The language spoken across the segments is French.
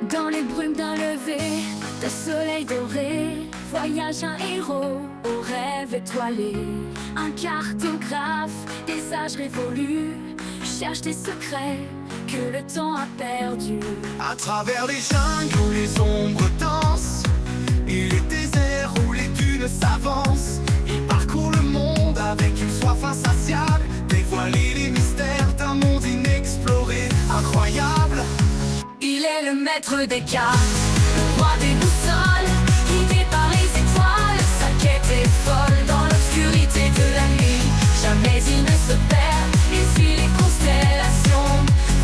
Dans les brumes d'un lever de soleil doré, voyage un héros au rêve étoilé. Un cartographe des âges révolus cherche des secrets que le temps a perdus. À travers les jungles où les ombres dansent et les déserts où les dunes s'avancent, il parcourt le monde avec une soif insatiable, dévoiler les mystères d'un monde inexploré, incroyable. Il est le maître des cartes, le roi des boussoles, guidé par les étoiles. Sa quête est folle dans l'obscurité de la nuit. Jamais il ne se perd, il suit les constellations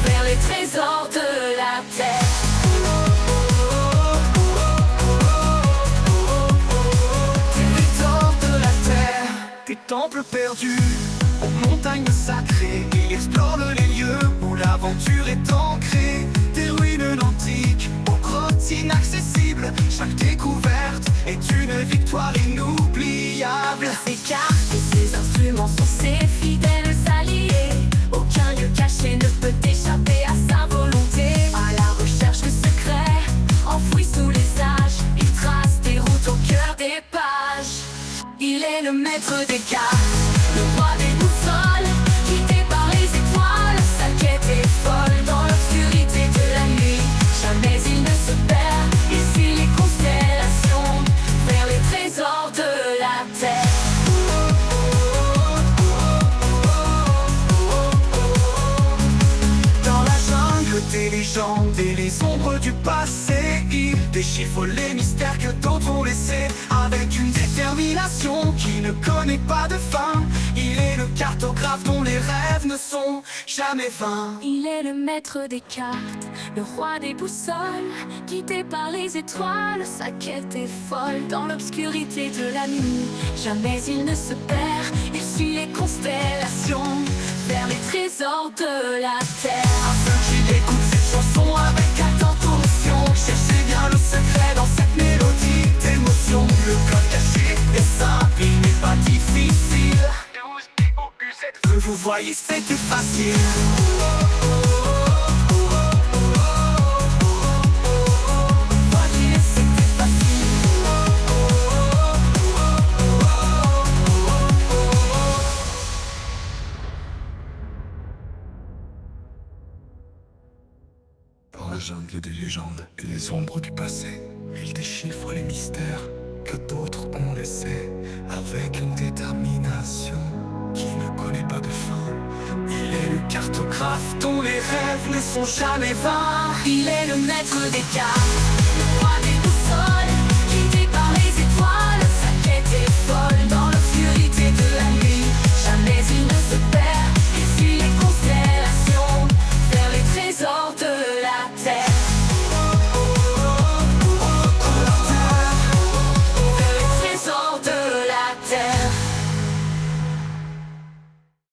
vers les trésors de la terre. Trésors de la terre, des temples perdus aux montagnes sacrées. Il explore les lieux où l'aventure est ancrée. Des ruines antiques aux grottes inaccessibles, chaque découverte est une victoire inoubliable. Ses cartes et ses instruments sont ses fidèles alliés. Aucun lieu caché ne peut échapper à sa volonté. À la recherche de secrets enfouis sous les âges, il trace des routes au cœur des pages. Il est le maître des cartes, le roi des boussoles, guidé par les étoiles. Sa quête est folle dans l'obscurité de la nuit. Jamais il ne se perd, il suit les constellations vers les trésors de la terre. Dans la jungle des légendes et les ombres du passé, il déchiffre les mystères que d'autres ont laissés. Avec une détermination qui ne connaît pas de fin, il est le cartographe dont les rêves ne sont jamais vains. Il est le maître des cartes, le roi des boussoles, guidé par les étoiles. Sa quête est folle dans l'obscurité de la nuit. Jamais il ne se perd, il suit les constellations vers les trésors de la terre. À ceux qui écoutent cette chanson avec attention, cherchez bien le secret dans cette mélodie d'émotion. Le code caché est simple, il n'est pas difficile. 12 POU7, vous voyez, c'est plus facile. Voyez, c'était facile. Dans la jungle des légendes et les ombres du passé, il déchiffre les mystères que d'autres ont laissés. Avec une détermination qui ne connaît pas de fin, il est le cartographe dont les rêves ne sont jamais vains. Il est le maître des cartes,